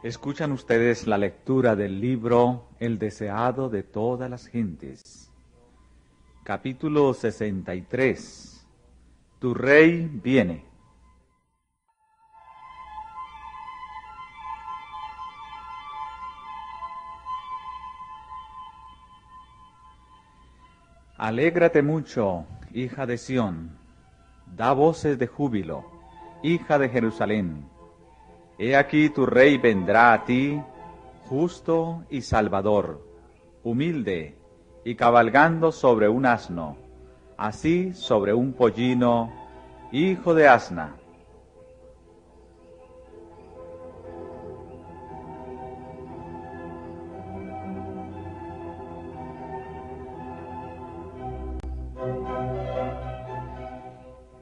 Escuchan ustedes la lectura del libro El deseado de todas las gentes. Capítulo 63. Tu rey viene. Alégrate mucho, hija de Sión, da voces de júbilo, hija de Jerusalén. He aquí tu rey vendrá a ti, justo y salvador, humilde y cabalgando sobre un asno, así sobre un pollino, hijo de asna.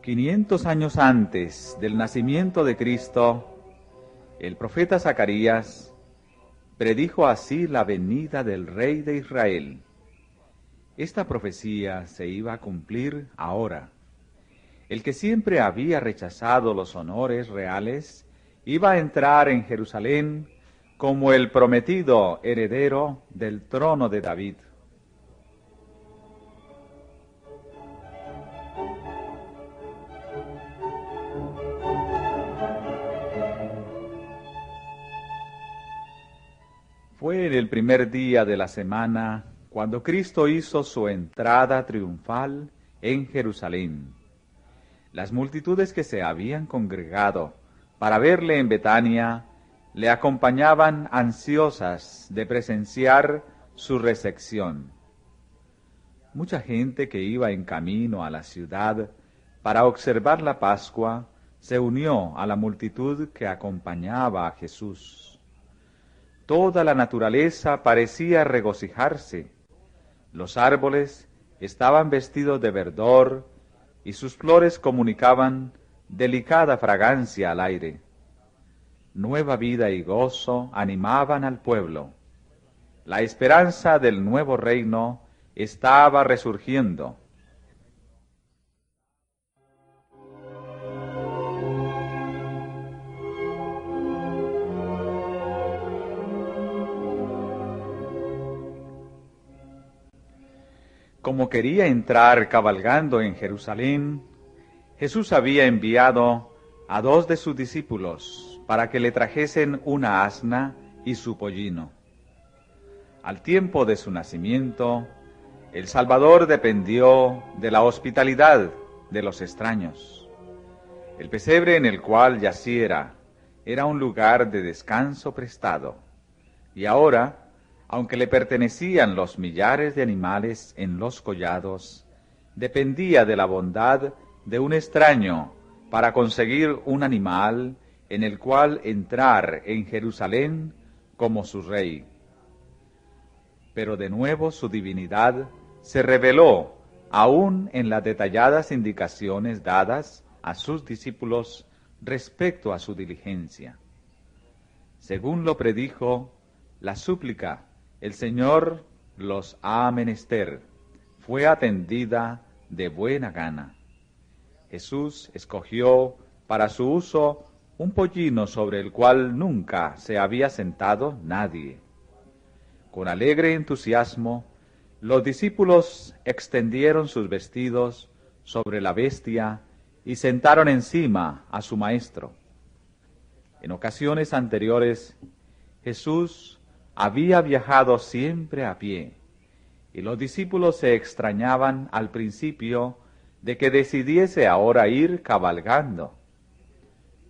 Quinientos años antes del nacimiento de Cristo, el profeta Zacarías predijo así la venida del Rey de Israel. Esta profecía se iba a cumplir ahora. El que siempre había rechazado los honores reales iba a entrar en Jerusalén como el prometido heredero del trono de David. Fue en el primer día de la semana cuando Cristo hizo su entrada triunfal en Jerusalén. Las multitudes que se habían congregado para verle en Betania le acompañaban ansiosas de presenciar su recepción. Mucha gente que iba en camino a la ciudad para observar la Pascua se unió a la multitud que acompañaba a Jesús. Toda la naturaleza parecía regocijarse. Los árboles estaban vestidos de verdor y sus flores comunicaban delicada fragancia al aire. Nueva vida y gozo animaban al pueblo. La esperanza del nuevo reino estaba resurgiendo. Como quería entrar cabalgando en Jerusalén, Jesús había enviado a 2 de sus discípulos para que le trajesen una asna y su pollino. Al tiempo de su nacimiento, el Salvador dependió de la hospitalidad de los extraños. El pesebre en el cual yaciera era un lugar de descanso prestado, y ahora, aunque le pertenecían los millares de animales en los collados, dependía de la bondad de un extraño para conseguir un animal en el cual entrar en Jerusalén como su rey. Pero de nuevo su divinidad se reveló aún en las detalladas indicaciones dadas a sus discípulos respecto a su diligencia. Según lo predijo, la súplica el Señor los ha menester fue atendida de buena gana. Jesús escogió para su uso un pollino sobre el cual nunca se había sentado nadie. Con alegre entusiasmo, los discípulos extendieron sus vestidos sobre la bestia y sentaron encima a su maestro. En ocasiones anteriores, Jesús había viajado siempre a pie, y los discípulos se extrañaban al principio de que decidiese ahora ir cabalgando.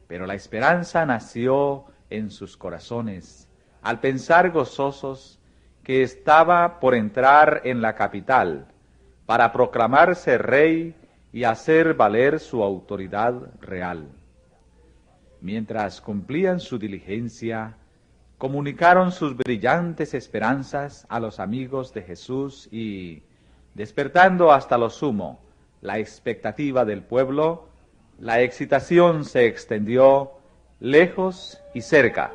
Pero la esperanza nació en sus corazones al pensar gozosos que estaba por entrar en la capital para proclamarse rey y hacer valer su autoridad real. Mientras cumplían su diligencia, comunicaron sus brillantes esperanzas a los amigos de Jesús y, despertando hasta lo sumo la expectativa del pueblo, la excitación se extendió lejos y cerca.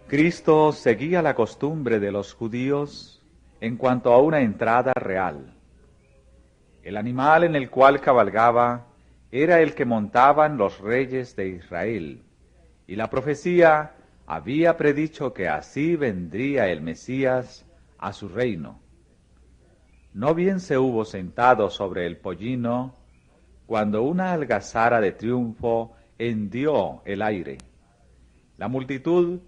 Cristo seguía la costumbre de los judíos en cuanto a una entrada real. El animal en el cual cabalgaba era el que montaban los reyes de Israel, y la profecía había predicho que así vendría el Mesías a su reino. No bien se hubo sentado sobre el pollino, cuando una algazara de triunfo hendió el aire. La multitud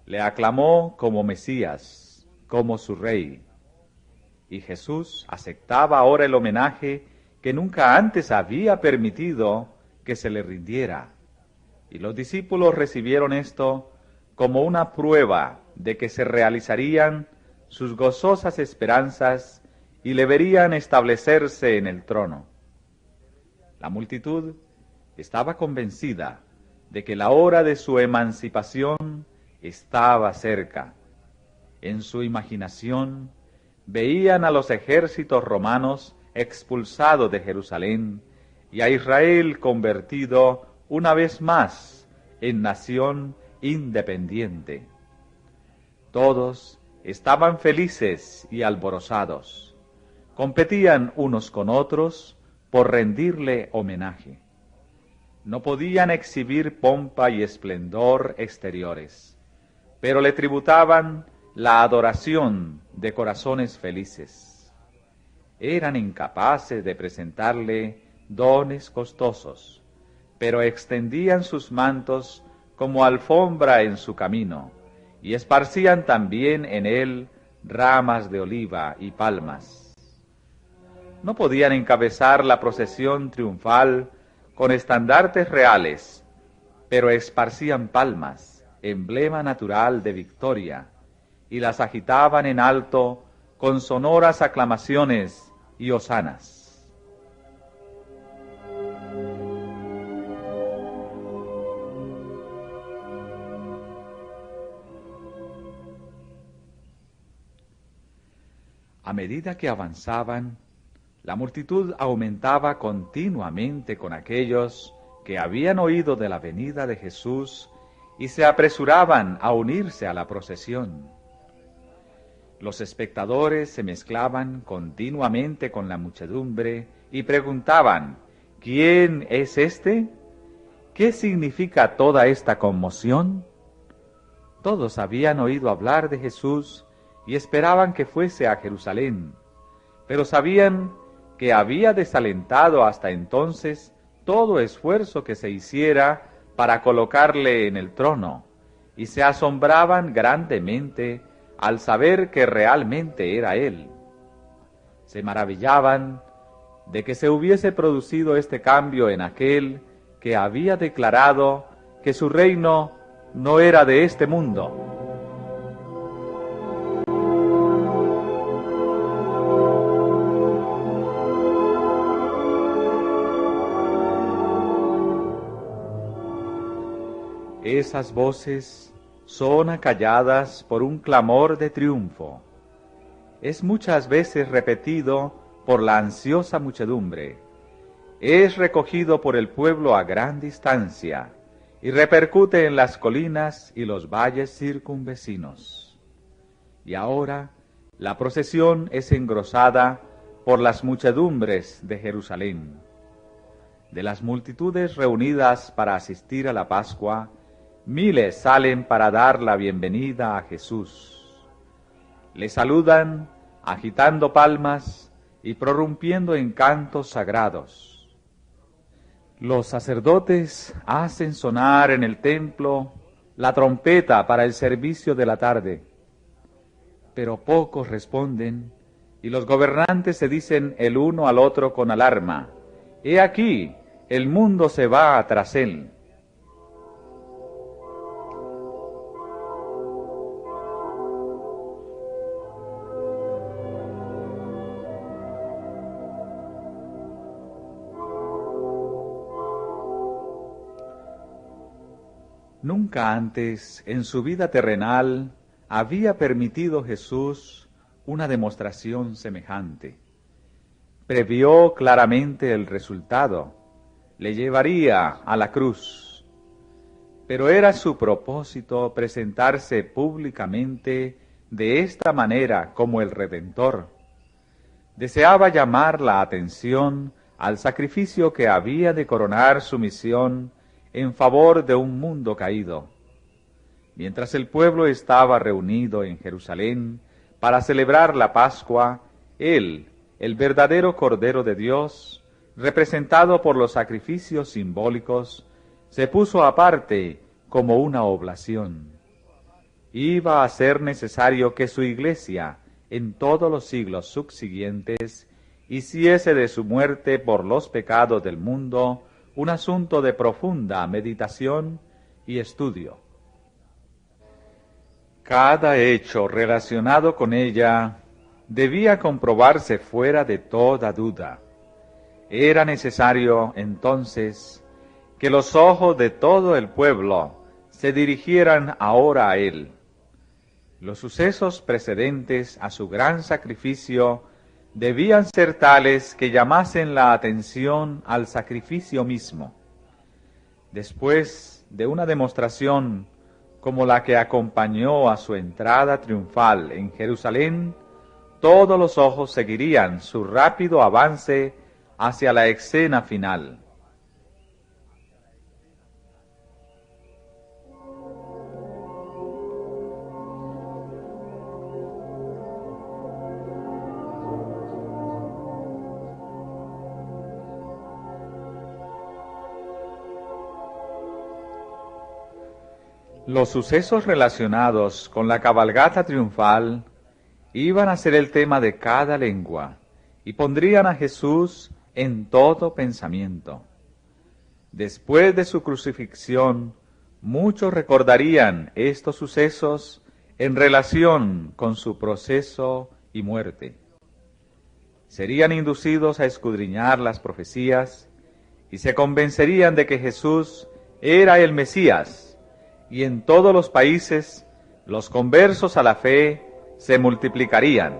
le aclamó como Mesías, como su rey. Y Jesús aceptaba ahora el homenaje que nunca antes había permitido que se le rindiera. Y los discípulos recibieron esto como una prueba de que se realizarían sus gozosas esperanzas y le verían establecerse en el trono. La multitud estaba convencida de que la hora de su emancipación estaba cerca. En su imaginación veían a los ejércitos romanos expulsados de Jerusalén y a Israel convertido una vez más en nación independiente. Todos estaban felices y alborozados. Competían unos con otros por rendirle homenaje. No podían exhibir pompa y esplendor exteriores, pero le tributaban la adoración de corazones felices. Eran incapaces de presentarle dones costosos, pero extendían sus mantos como alfombra en su camino, y esparcían también en él ramas de oliva y palmas. No podían encabezar la procesión triunfal con estandartes reales, pero esparcían palmas, emblema natural de victoria, y las agitaban en alto con sonoras aclamaciones y hosanas. A medida que avanzaban, la multitud aumentaba continuamente con aquellos que habían oído de la venida de Jesús y se apresuraban a unirse a la procesión. Los espectadores se mezclaban continuamente con la muchedumbre y preguntaban: ¿quién es este? ¿Qué significa toda esta conmoción? Todos habían oído hablar de Jesús y esperaban que fuese a Jerusalén, pero sabían que había desalentado hasta entonces todo esfuerzo que se hiciera para colocarle en el trono, y se asombraban grandemente al saber que realmente era él. Se maravillaban de que se hubiese producido este cambio en aquel que había declarado que su reino no era de este mundo. Esas voces son acalladas por un clamor de triunfo. Es muchas veces repetido por la ansiosa muchedumbre. Es recogido por el pueblo a gran distancia y repercute en las colinas y los valles circunvecinos. Y ahora la procesión es engrosada por las muchedumbres de Jerusalén. De las multitudes reunidas para asistir a la Pascua, miles salen para dar la bienvenida a Jesús. Le saludan agitando palmas y prorrumpiendo en cantos sagrados. Los sacerdotes hacen sonar en el templo la trompeta para el servicio de la tarde, pero pocos responden, y los gobernantes se dicen el uno al otro con alarma: «He aquí, el mundo se va tras él». Nunca antes en su vida terrenal había permitido Jesús una demostración semejante. Previó claramente el resultado: le llevaría a la cruz. pero era su propósito presentarse públicamente de esta manera como el Redentor. Deseaba llamar la atención al sacrificio que había de coronar su misión en favor de un mundo caído. Mientras el pueblo estaba reunido en Jerusalén para celebrar la Pascua, él, el verdadero Cordero de Dios, representado por los sacrificios simbólicos, se puso aparte como una oblación. Iba a ser necesario que su iglesia, en todos los siglos subsiguientes, hiciese de su muerte por los pecados del mundo un asunto de profunda meditación y estudio. Cada hecho relacionado con ella debía comprobarse fuera de toda duda. Era necesario, entonces, que los ojos de todo el pueblo se dirigieran ahora a él. Los sucesos precedentes a su gran sacrificio debían ser tales que llamasen la atención al sacrificio mismo. Después de una demostración como la que acompañó a su entrada triunfal en Jerusalén, todos los ojos seguirían su rápido avance hacia la escena final. Los sucesos relacionados con la cabalgata triunfal iban a ser el tema de cada lengua y pondrían a Jesús en todo pensamiento. Después de su crucifixión, muchos recordarían estos sucesos en relación con su proceso y muerte. Serían inducidos a escudriñar las profecías y se convencerían de que Jesús era el Mesías, y en todos los países los conversos a la fe se multiplicarían.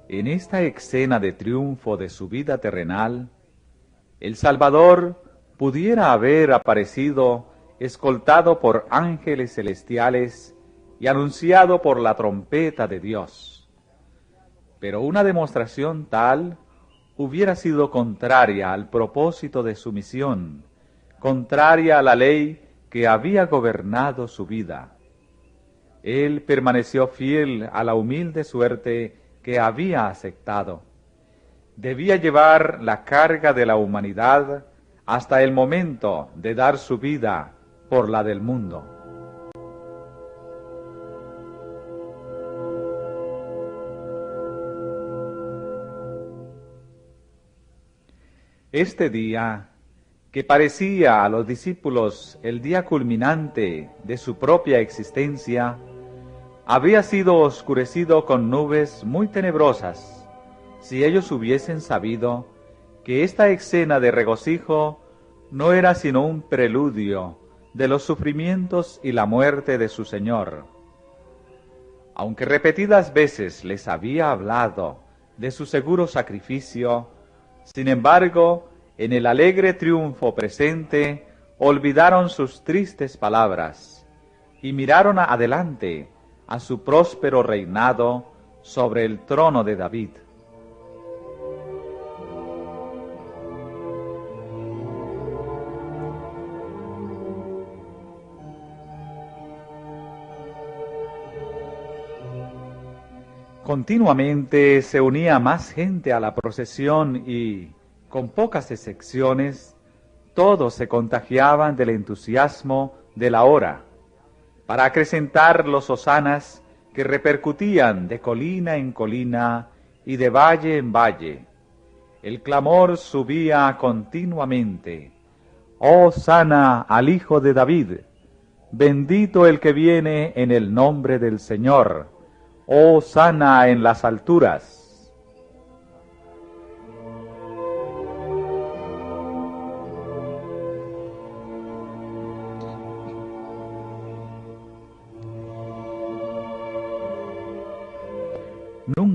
En esta escena de triunfo de su vida terrenal, el Salvador pudiera haber aparecido escoltado por ángeles celestiales y anunciado por la trompeta de Dios. Pero una demostración tal hubiera sido contraria al propósito de su misión, contraria a la ley que había gobernado su vida. Él permaneció fiel a la humilde suerte que había aceptado. Debía llevar la carga de la humanidad hasta el momento de dar su vida por la del mundo. Este día, que parecía a los discípulos el día culminante de su propia existencia, había sido oscurecido con nubes muy tenebrosas. Si ellos hubiesen sabido que esta escena de regocijo no era sino un preludio de los sufrimientos y la muerte de su Señor. Aunque repetidas veces les había hablado de su seguro sacrificio, sin embargo, en el alegre triunfo presente, olvidaron sus tristes palabras y miraron adelante a su próspero reinado sobre el trono de David. Continuamente se unía más gente a la procesión y, con pocas excepciones, todos se contagiaban del entusiasmo de la hora, para acrecentar los hosanas que repercutían de colina en colina y de valle en valle. El clamor subía continuamente: ¡Hosana al Hijo de David! ¡Bendito el que viene en el nombre del Señor! ¡Hosana en las alturas!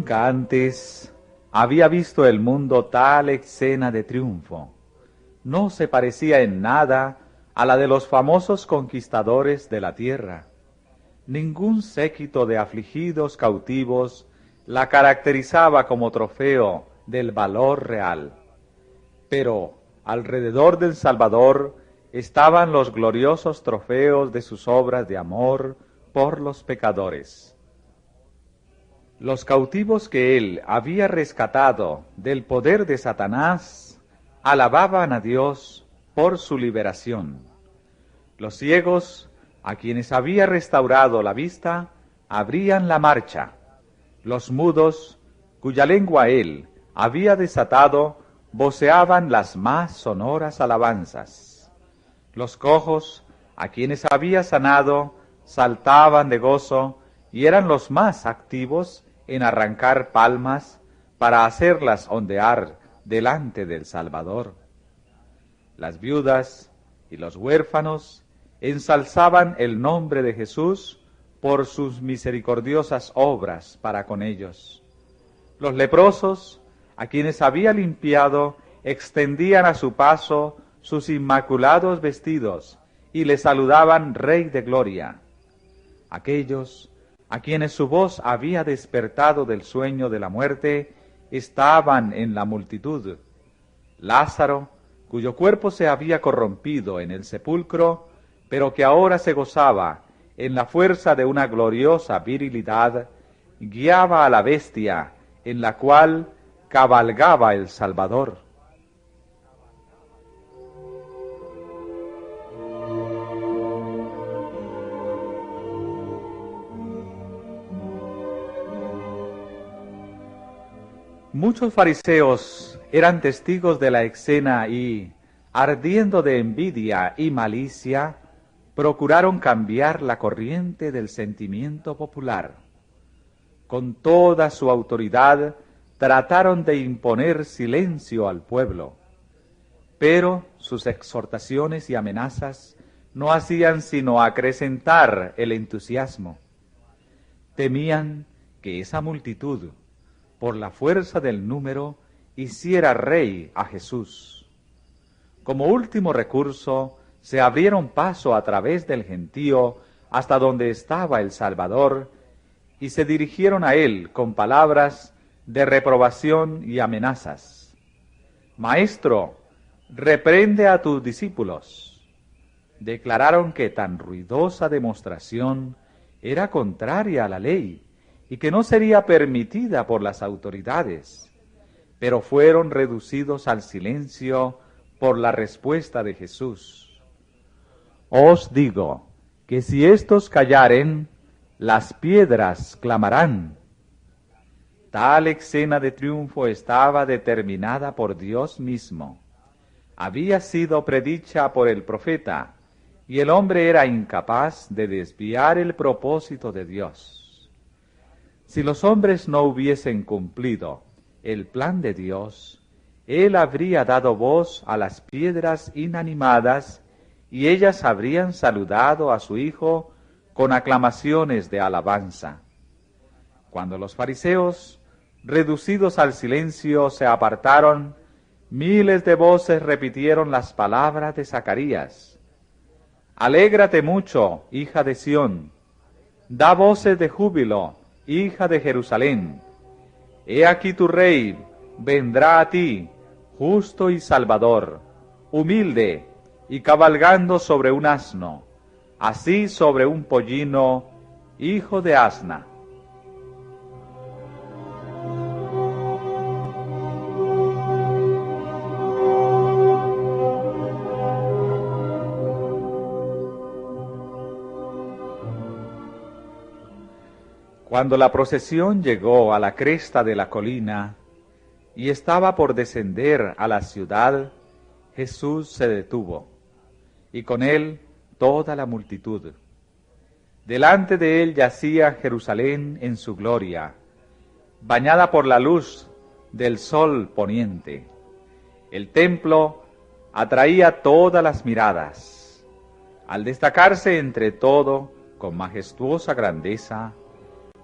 Nunca antes había visto el mundo tal escena de triunfo. No se parecía en nada a la de los famosos conquistadores de la tierra. Ningún séquito de afligidos cautivos la caracterizaba como trofeo del valor real. Pero alrededor del Salvador estaban los gloriosos trofeos de sus obras de amor por los pecadores. Los cautivos que él había rescatado del poder de Satanás alababan a Dios por su liberación. Los ciegos, a quienes había restaurado la vista, abrían la marcha. Los mudos, cuya lengua él había desatado, voceaban las más sonoras alabanzas. Los cojos, a quienes había sanado, saltaban de gozo y eran los más activos en arrancar palmas para hacerlas ondear delante del Salvador. Las viudas y los huérfanos ensalzaban el nombre de Jesús por sus misericordiosas obras para con ellos. Los leprosos, a quienes había limpiado, extendían a su paso sus inmaculados vestidos y le saludaban Rey de Gloria. Aquellos a quienes su voz había despertado del sueño de la muerte estaban en la multitud. Lázaro, cuyo cuerpo se había corrompido en el sepulcro, pero que ahora se gozaba en la fuerza de una gloriosa virilidad, guiaba a la bestia en la cual cabalgaba el Salvador. Muchos fariseos eran testigos de la escena y, ardiendo de envidia y malicia, procuraron cambiar la corriente del sentimiento popular. Con toda su autoridad trataron de imponer silencio al pueblo, pero sus exhortaciones y amenazas no hacían sino acrecentar el entusiasmo. Temían que esa multitud, por la fuerza del número, hiciera rey a Jesús. Como último recurso, se abrieron paso a través del gentío hasta donde estaba el Salvador, y se dirigieron a él con palabras de reprobación y amenazas. Maestro, reprende a tus discípulos. Declararon que tan ruidosa demostración era contraria a la ley y que no sería permitida por las autoridades, pero fueron reducidos al silencio por la respuesta de Jesús. Os digo que si éstos callaren, las piedras clamarán. Tal escena de triunfo estaba determinada por Dios mismo. Había sido predicha por el profeta, y el hombre era incapaz de desviar el propósito de Dios. Si los hombres no hubiesen cumplido el plan de Dios, Él habría dado voz a las piedras inanimadas, y ellas habrían saludado a su Hijo con aclamaciones de alabanza. Cuando los fariseos, reducidos al silencio, se apartaron, miles de voces repitieron las palabras de Zacarías. Alégrate mucho, hija de Sión, da voces de júbilo, hija de Jerusalén. He aquí tu rey vendrá a ti, justo y salvador, humilde y cabalgando sobre un asno, así sobre un pollino, hijo de asna. Cuando la procesión llegó a la cresta de la colina y estaba por descender a la ciudad, Jesús se detuvo, y con él toda la multitud. Delante de él yacía Jerusalén en su gloria, bañada por la luz del sol poniente. El templo atraía todas las miradas. Al destacarse entre todo con majestuosa grandeza,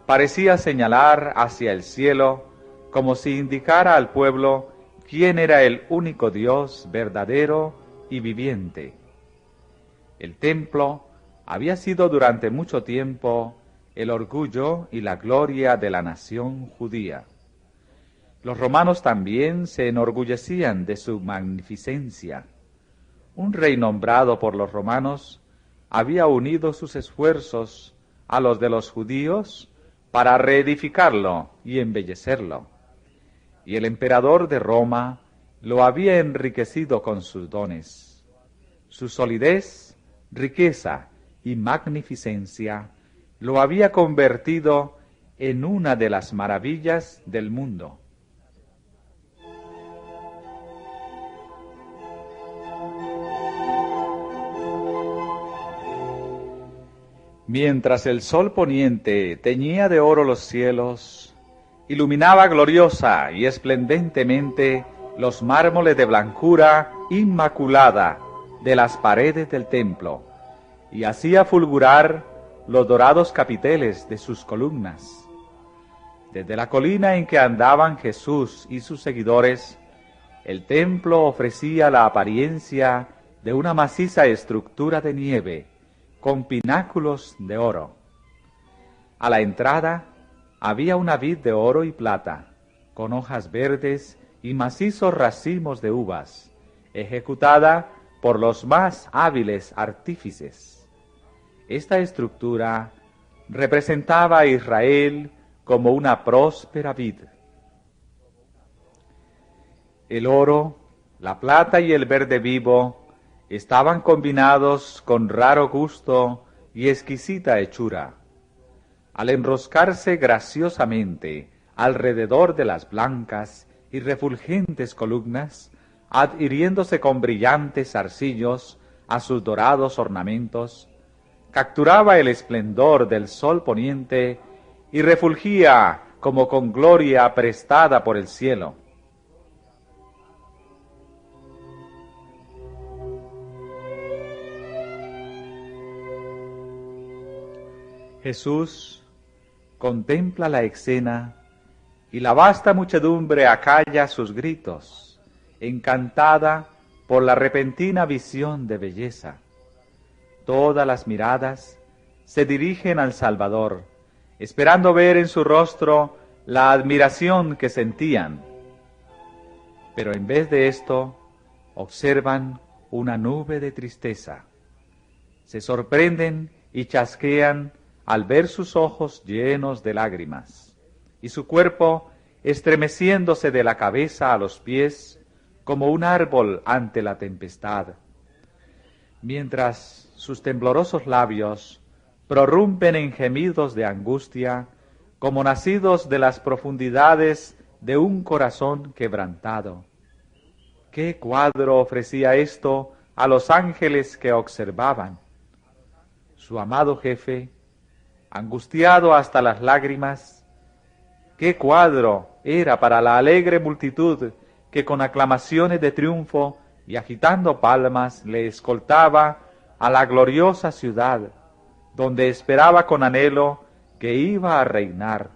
parecía señalar hacia el cielo como si indicara al pueblo quién era el único Dios verdadero y viviente. El templo había sido durante mucho tiempo el orgullo y la gloria de la nación judía. Los romanos también se enorgullecían de su magnificencia. Un rey nombrado por los romanos había unido sus esfuerzos a los de los judíos para reedificarlo y embellecerlo. Y el emperador de Roma lo había enriquecido con sus dones. Su solidez, riqueza y magnificencia lo había convertido en una de las maravillas del mundo. Mientras el sol poniente teñía de oro los cielos, iluminaba gloriosa y esplendentemente los mármoles de blancura inmaculada de las paredes del templo, y hacía fulgurar los dorados capiteles de sus columnas. Desde la colina en que andaban Jesús y sus seguidores, el templo ofrecía la apariencia de una maciza estructura de nieve, con pináculos de oro. A la entrada había una vid de oro y plata, con hojas verdes y macizos racimos de uvas, ejecutada por los más hábiles artífices. Esta estructura representaba a Israel como una próspera vid. El oro, la plata y el verde vivo estaban combinados con raro gusto y exquisita hechura. Al enroscarse graciosamente alrededor de las blancas y refulgentes columnas, adhiriéndose con brillantes zarcillos a sus dorados ornamentos, capturaba el esplendor del sol poniente y refulgía como con gloria prestada por el cielo. Jesús contempla la escena y la vasta muchedumbre acalla sus gritos, encantada por la repentina visión de belleza. Todas las miradas se dirigen al Salvador, esperando ver en su rostro la admiración que sentían. Pero en vez de esto, observan una nube de tristeza. Se sorprenden y chasquean al ver sus ojos llenos de lágrimas, y su cuerpo estremeciéndose de la cabeza a los pies, como un árbol ante la tempestad, mientras sus temblorosos labios prorrumpen en gemidos de angustia, como nacidos de las profundidades de un corazón quebrantado. ¿Qué cuadro ofrecía esto a los ángeles que observaban? Su amado jefe, angustiado hasta las lágrimas, qué cuadro era para la alegre multitud que con aclamaciones de triunfo y agitando palmas le escoltaba a la gloriosa ciudad, donde esperaba con anhelo que iba a reinar.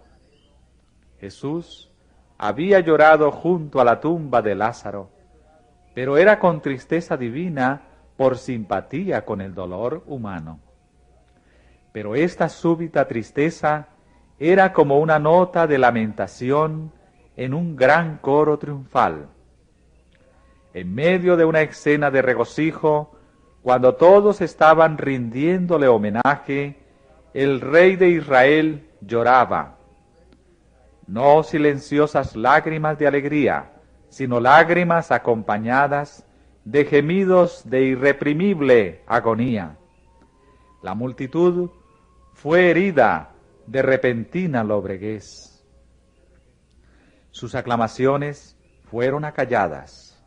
Jesús había llorado junto a la tumba de Lázaro, pero era con tristeza divina por simpatía con el dolor humano. Pero esta súbita tristeza era como una nota de lamentación en un gran coro triunfal. En medio de una escena de regocijo, cuando todos estaban rindiéndole homenaje, el rey de Israel lloraba. No silenciosas lágrimas de alegría, sino lágrimas acompañadas de gemidos de irreprimible agonía. La multitud fue herida de repentina lobreguez. Sus aclamaciones fueron acalladas.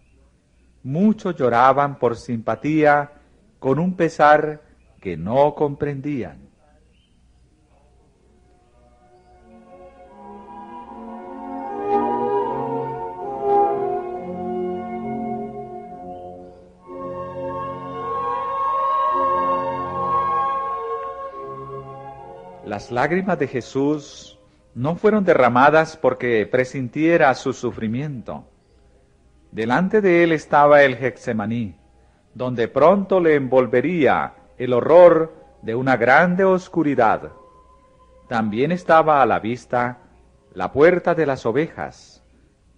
Muchos lloraban por simpatía con un pesar que no comprendían. Las lágrimas de Jesús no fueron derramadas porque presintiera su sufrimiento. Delante de él estaba el Getsemaní, donde pronto le envolvería el horror de una grande oscuridad. También estaba a la vista la puerta de las ovejas,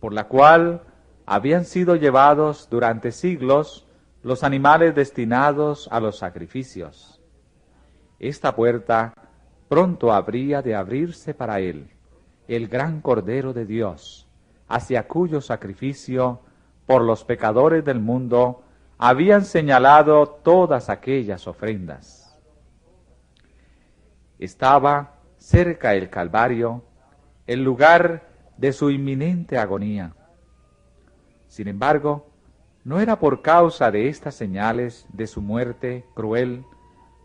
por la cual habían sido llevados durante siglos los animales destinados a los sacrificios. Esta puerta pronto habría de abrirse para él, el gran Cordero de Dios, hacia cuyo sacrificio por los pecadores del mundo habían señalado todas aquellas ofrendas. Estaba cerca el Calvario, el lugar de su inminente agonía. Sin embargo, no era por causa de estas señales de su muerte cruel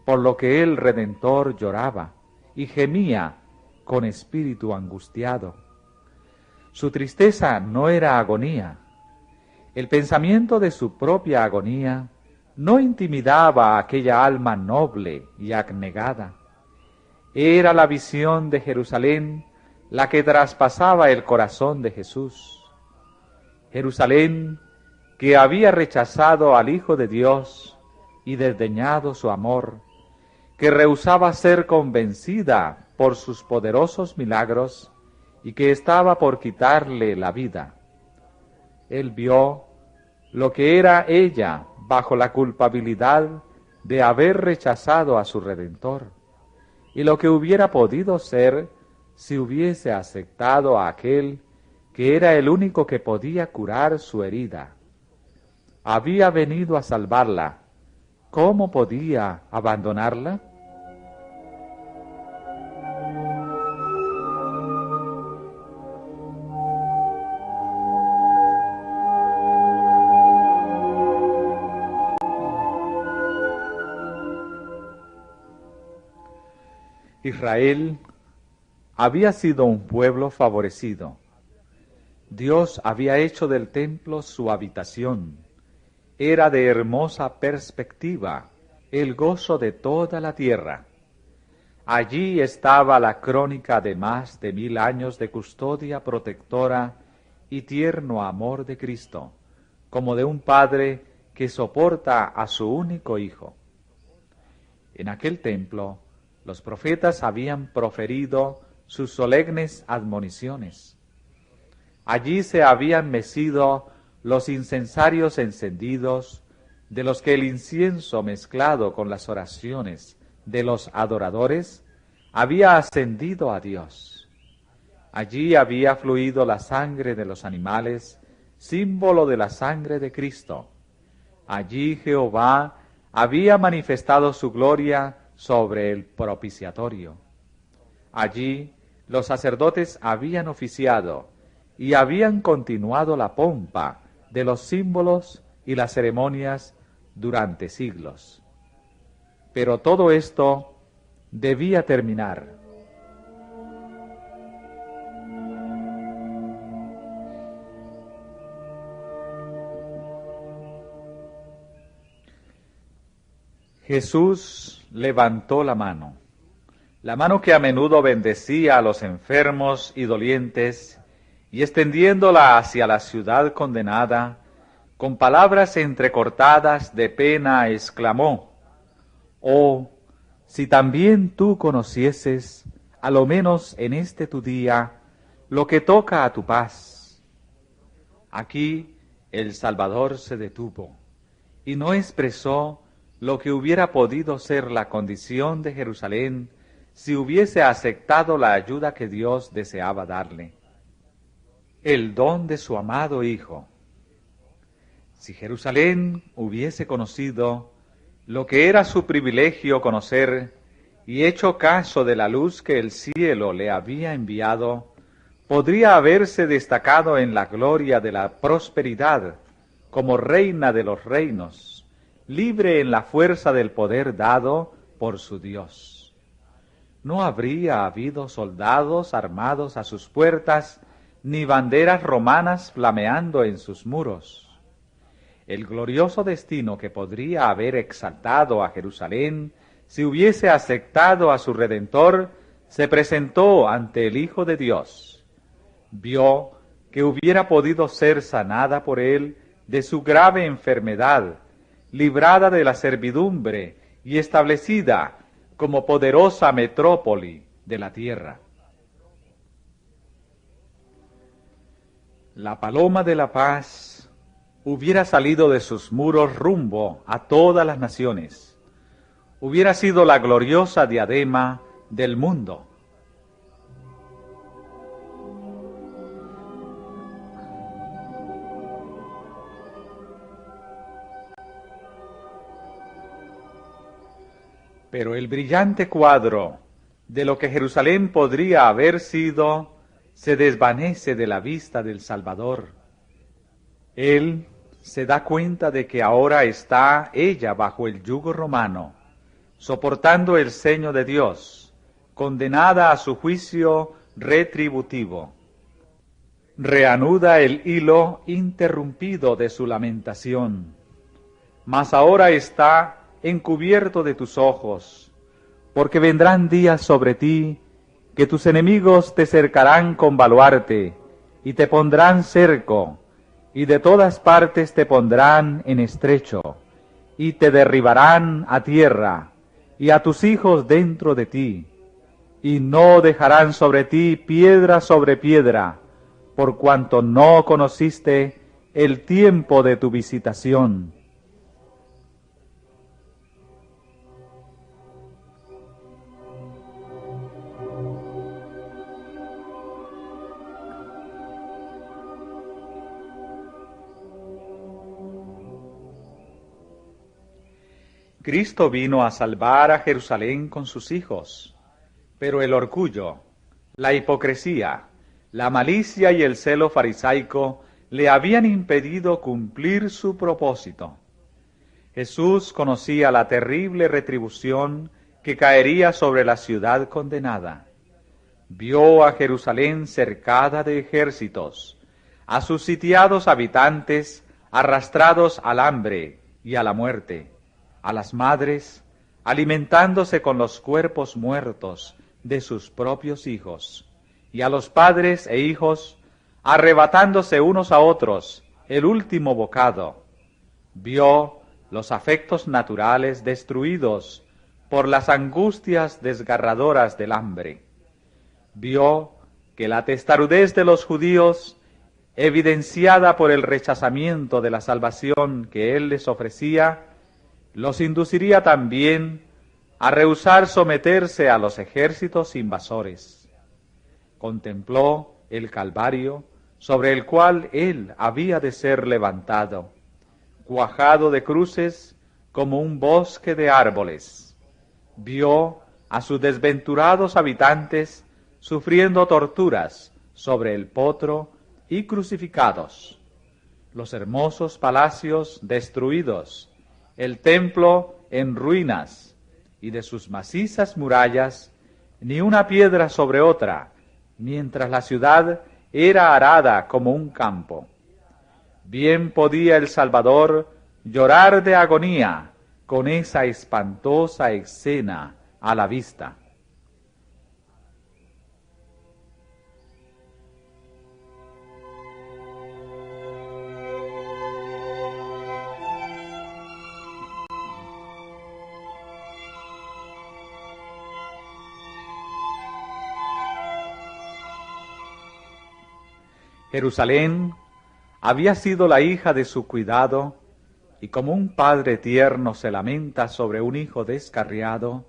por lo que el Redentor lloraba y gemía con espíritu angustiado. Su tristeza no era agonía. El pensamiento de su propia agonía no intimidaba a aquella alma noble y abnegada. Era la visión de Jerusalén la que traspasaba el corazón de Jesús. Jerusalén, que había rechazado al Hijo de Dios y desdeñado su amor, que rehusaba ser convencida por sus poderosos milagros y que estaba por quitarle la vida. Él vio lo que era ella bajo la culpabilidad de haber rechazado a su Redentor, y lo que hubiera podido ser si hubiese aceptado a aquel que era el único que podía curar su herida. Había venido a salvarla. ¿Cómo podía abandonarla? Israel había sido un pueblo favorecido. Dios había hecho del templo su habitación. Era de hermosa perspectiva, el gozo de toda la tierra. Allí estaba la crónica de más de 1000 años de custodia protectora y tierno amor de Cristo, como de un padre que soporta a su único hijo. En aquel templo, los profetas habían proferido sus solemnes admoniciones. Allí se habían mecido los incensarios encendidos, de los que el incienso mezclado con las oraciones de los adoradores había ascendido a Dios. Allí había fluido la sangre de los animales, símbolo de la sangre de Cristo. Allí Jehová había manifestado su gloria sobre el propiciatorio. Allí los sacerdotes habían oficiado y habían continuado la pompa de los símbolos y las ceremonias durante siglos. Pero todo esto debía terminar. Jesús levantó la mano que a menudo bendecía a los enfermos y dolientes, y extendiéndola hacia la ciudad condenada, con palabras entrecortadas de pena exclamó: «Oh, si también tú conocieses, a lo menos en este tu día, lo que toca a tu paz». Aquí el Salvador se detuvo y no expresó lo que hubiera podido ser la condición de Jerusalén si hubiese aceptado la ayuda que Dios deseaba darle, el don de su amado Hijo. Si Jerusalén hubiese conocido lo que era su privilegio conocer y hecho caso de la luz que el cielo le había enviado, podría haberse destacado en la gloria de la prosperidad como reina de los reinos, libre en la fuerza del poder dado por su Dios. No habría habido soldados armados a sus puertas, ni banderas romanas flameando en sus muros. El glorioso destino que podría haber exaltado a Jerusalén si hubiese aceptado a su Redentor se presentó ante el Hijo de Dios. Vio que hubiera podido ser sanada por él de su grave enfermedad, librada de la servidumbre y establecida como poderosa metrópoli de la tierra. La paloma de la paz hubiera salido de sus muros rumbo a todas las naciones. Hubiera sido la gloriosa diadema del mundo. Pero el brillante cuadro de lo que Jerusalén podría haber sido se desvanece de la vista del Salvador. Él se da cuenta de que ahora está ella bajo el yugo romano, soportando el ceño de Dios, condenada a su juicio retributivo. Reanuda el hilo interrumpido de su lamentación, mas ahora está encubierto de tus ojos, porque vendrán días sobre ti que tus enemigos te cercarán con baluarte y te pondrán cerco, y de todas partes te pondrán en estrecho, y te derribarán a tierra, y a tus hijos dentro de ti, y no dejarán sobre ti piedra sobre piedra, por cuanto no conociste el tiempo de tu visitación. Cristo vino a salvar a Jerusalén con sus hijos, pero el orgullo, la hipocresía, la malicia y el celo farisaico le habían impedido cumplir su propósito. Jesús conocía la terrible retribución que caería sobre la ciudad condenada. Vio a Jerusalén cercada de ejércitos, a sus sitiados habitantes arrastrados al hambre y a la muerte, a las madres alimentándose con los cuerpos muertos de sus propios hijos, y a los padres e hijos arrebatándose unos a otros el último bocado. Vio los afectos naturales destruidos por las angustias desgarradoras del hambre. Vio que la testarudez de los judíos, evidenciada por el rechazamiento de la salvación que él les ofrecía, los induciría también a rehusar someterse a los ejércitos invasores. Contempló el Calvario sobre el cual él había de ser levantado, cuajado de cruces como un bosque de árboles. Vio a sus desventurados habitantes sufriendo torturas sobre el potro y crucificados, los hermosos palacios destruidos, el templo en ruinas, y de sus macizas murallas ni una piedra sobre otra, mientras la ciudad era arada como un campo. Bien podía el Salvador llorar de agonía con esa espantosa escena a la vista. Jerusalén había sido la hija de su cuidado, y como un padre tierno se lamenta sobre un hijo descarriado,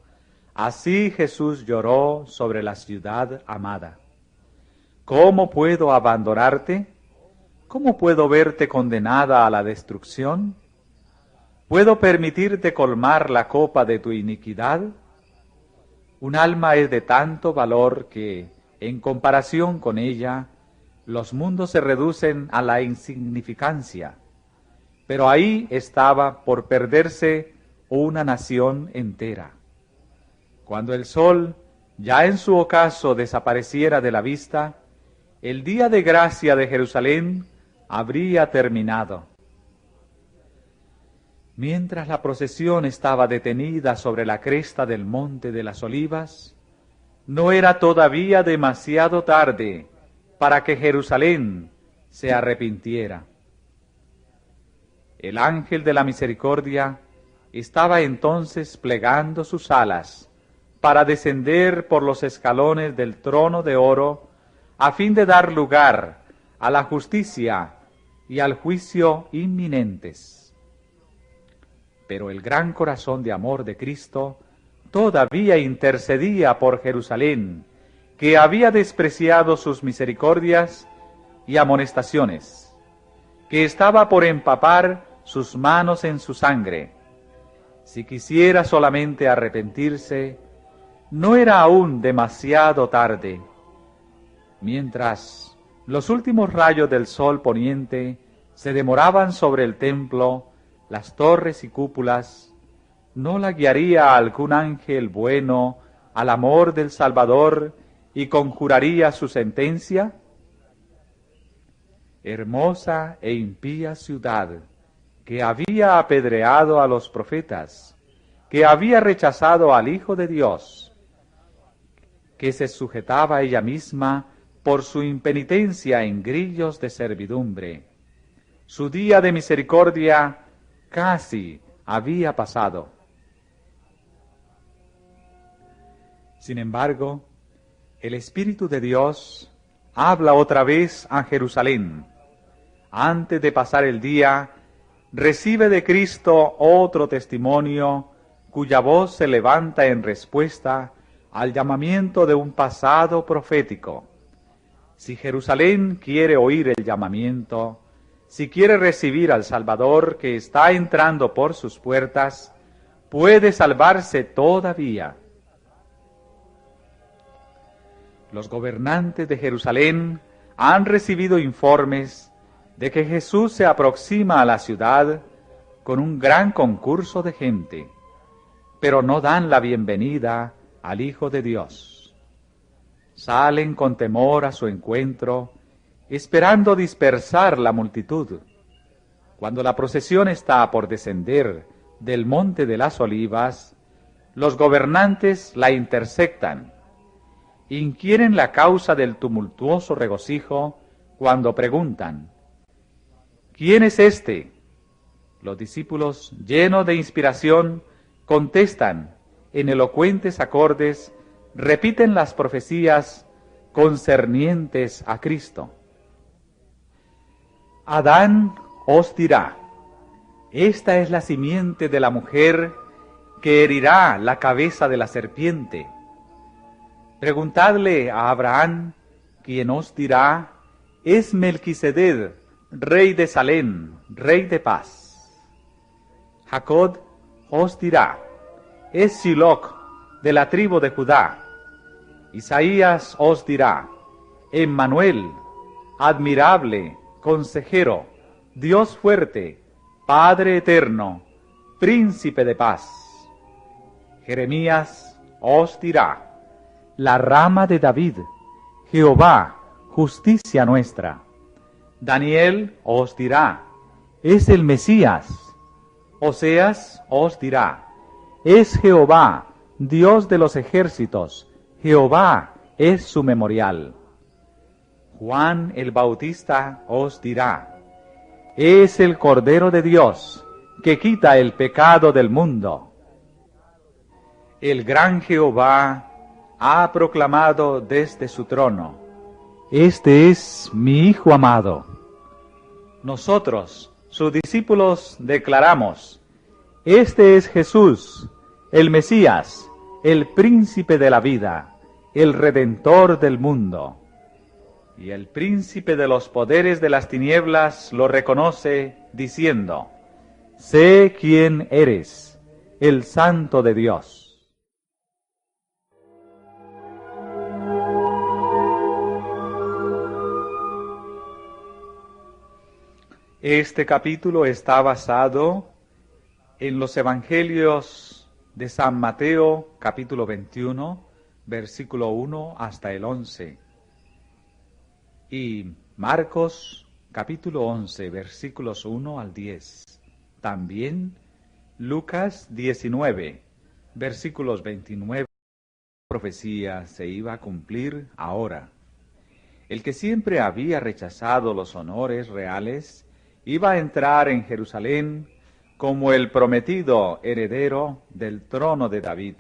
así Jesús lloró sobre la ciudad amada. ¿Cómo puedo abandonarte? ¿Cómo puedo verte condenada a la destrucción? ¿Puedo permitirte colmar la copa de tu iniquidad? Un alma es de tanto valor que, en comparación con ella, los mundos se reducen a la insignificancia, pero ahí estaba por perderse una nación entera. Cuando el sol, ya en su ocaso, desapareciera de la vista, el día de gracia de Jerusalén habría terminado. Mientras la procesión estaba detenida sobre la cresta del Monte de las Olivas, no era todavía demasiado tarde para que Jerusalén se arrepintiera. El ángel de la misericordia estaba entonces plegando sus alas para descender por los escalones del trono de oro a fin de dar lugar a la justicia y al juicio inminentes. Pero el gran corazón de amor de Cristo todavía intercedía por Jerusalén, que había despreciado sus misericordias y amonestaciones, que estaba por empapar sus manos en su sangre. Si quisiera solamente arrepentirse, no era aún demasiado tarde. Mientras los últimos rayos del sol poniente se demoraban sobre el templo, las torres y cúpulas, ¿no la guiaría algún ángel bueno al amor del Salvador y conjuraría su sentencia? Hermosa e impía ciudad, que había apedreado a los profetas, que había rechazado al Hijo de Dios, que se sujetaba a ella misma por su impenitencia en grillos de servidumbre. Su día de misericordia casi había pasado. Sin embargo, el Espíritu de Dios habla otra vez a Jerusalén. Antes de pasar el día, recibe de Cristo otro testimonio cuya voz se levanta en respuesta al llamamiento de un pasado profético. Si Jerusalén quiere oír el llamamiento, si quiere recibir al Salvador que está entrando por sus puertas, puede salvarse todavía. Los gobernantes de Jerusalén han recibido informes de que Jesús se aproxima a la ciudad con un gran concurso de gente, pero no dan la bienvenida al Hijo de Dios. Salen con temor a su encuentro, esperando dispersar la multitud. Cuando la procesión está por descender del Monte de las Olivas, los gobernantes la intersectan. Inquieren la causa del tumultuoso regocijo cuando preguntan: ¿quién es este? Los discípulos, llenos de inspiración, contestan en elocuentes acordes, repiten las profecías concernientes a Cristo. Adán os dirá: esta es la simiente de la mujer que herirá la cabeza de la serpiente. Preguntadle a Abraham, quien os dirá: es Melquisedec, rey de Salem, rey de paz. Jacob os dirá: es Siloc, de la tribu de Judá. Isaías os dirá: Emmanuel, admirable, consejero, Dios fuerte, Padre eterno, príncipe de paz. Jeremías os dirá: la rama de David, Jehová, justicia nuestra. Daniel os dirá: es el Mesías. Oseas os dirá: es Jehová, Dios de los ejércitos, Jehová es su memorial. Juan el Bautista os dirá: es el Cordero de Dios, que quita el pecado del mundo. El gran Jehová ha proclamado desde su trono: este es mi Hijo amado. Nosotros, sus discípulos, declaramos: este es Jesús, el Mesías, el príncipe de la vida, el redentor del mundo. Y el príncipe de los poderes de las tinieblas lo reconoce, diciendo: sé quién eres, el Santo de Dios. Este capítulo está basado en los Evangelios de San Mateo, capítulo 21, versículo 1 hasta el 11, y Marcos, capítulo 11, versículos 1 al 10. También Lucas 19, versículos 29 profecía se iba a cumplir ahora. El que siempre había rechazado los honores reales iba a entrar en Jerusalén como el prometido heredero del trono de David.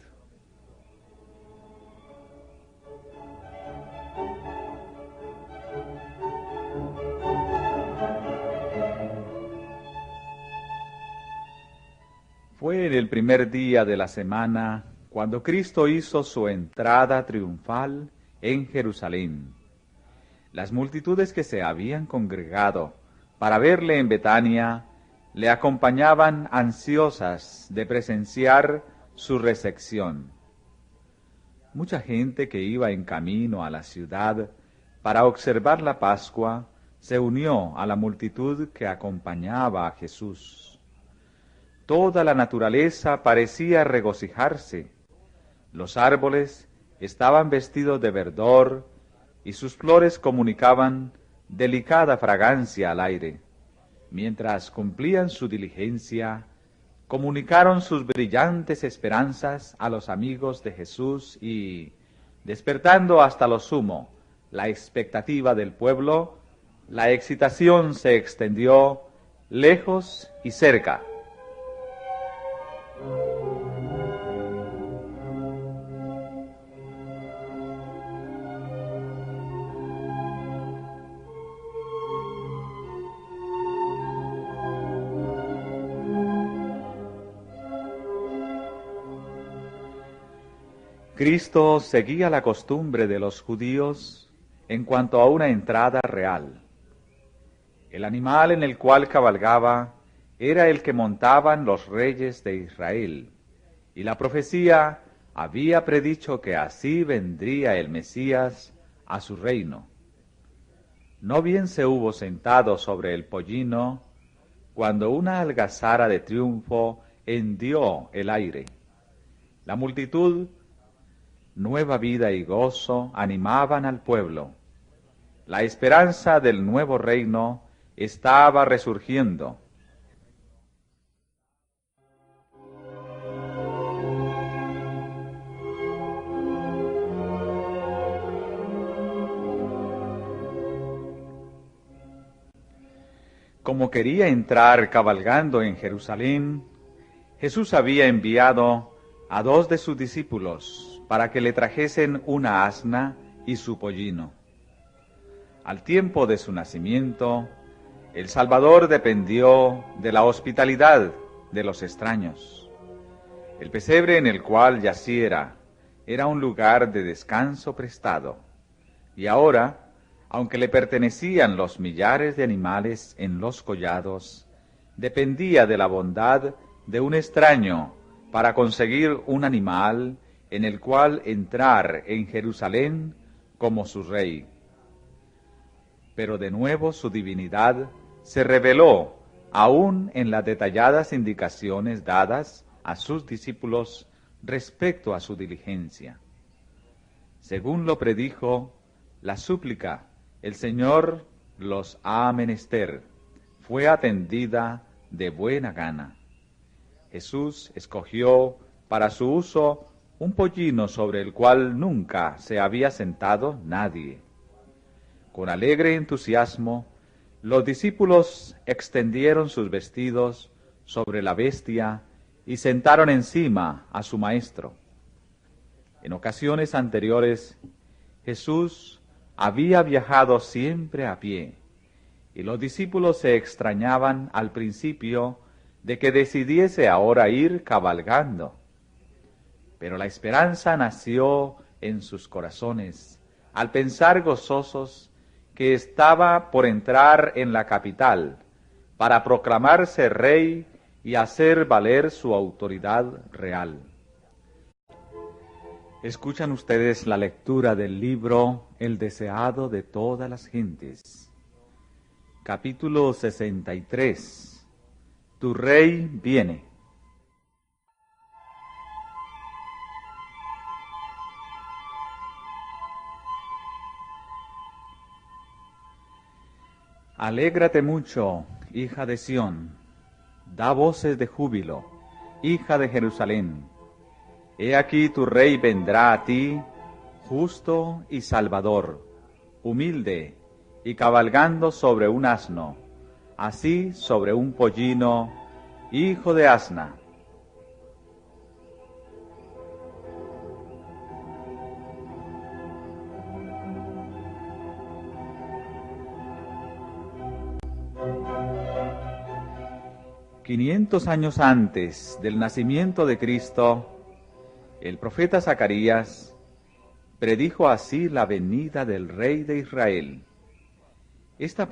Fue en el primer día de la semana cuando Cristo hizo su entrada triunfal en Jerusalén. Las multitudes que se habían congregado para verle en Betania le acompañaban ansiosas de presenciar su recepción. Mucha gente que iba en camino a la ciudad para observar la Pascua se unió a la multitud que acompañaba a Jesús. Toda la naturaleza parecía regocijarse. Los árboles estaban vestidos de verdor y sus flores comunicaban delicada fragancia al aire. Mientras cumplían su diligencia, comunicaron sus brillantes esperanzas a los amigos de Jesús y, despertando hasta lo sumo la expectativa del pueblo, la excitación se extendió lejos y cerca. Cristo seguía la costumbre de los judíos en cuanto a una entrada real. El animal en el cual cabalgaba era el que montaban los reyes de Israel, y la profecía había predicho que así vendría el Mesías a su reino. No bien se hubo sentado sobre el pollino, cuando una algazara de triunfo hendió el aire. La multitud, nueva vida y gozo animaban al pueblo. La esperanza del nuevo reino estaba resurgiendo. Como quería entrar cabalgando en Jerusalén, Jesús había enviado a 2 de sus discípulos para que le trajesen una asna y su pollino. Al tiempo de su nacimiento, el Salvador dependió de la hospitalidad de los extraños. El pesebre en el cual yaciera era un lugar de descanso prestado, y ahora, aunque le pertenecían los millares de animales en los collados, dependía de la bondad de un extraño para conseguir un animal en el cual entrar en Jerusalén como su rey. Pero de nuevo su divinidad se reveló aún en las detalladas indicaciones dadas a sus discípulos respecto a su diligencia. Según lo predijo, la súplica "El Señor los ha menester" fue atendida de buena gana. Jesús escogió para su uso un pollino sobre el cual nunca se había sentado nadie. Con alegre entusiasmo, los discípulos extendieron sus vestidos sobre la bestia y sentaron encima a su maestro. En ocasiones anteriores, Jesús había viajado siempre a pie, y los discípulos se extrañaban al principio de que decidiese ahora ir cabalgando. Pero la esperanza nació en sus corazones al pensar gozosos que estaba por entrar en la capital para proclamarse rey y hacer valer su autoridad real. Escuchan ustedes la lectura del libro El deseado de todas las gentes. Capítulo 63. Tu rey viene. Alégrate mucho, hija de Sión, da voces de júbilo, hija de Jerusalén. He aquí tu rey vendrá a ti, justo y salvador, humilde y cabalgando sobre un asno, así sobre un pollino, hijo de asna. Quinientos años antes del nacimiento de Cristo, el profeta Zacarías predijo así la venida del Rey de Israel. Esta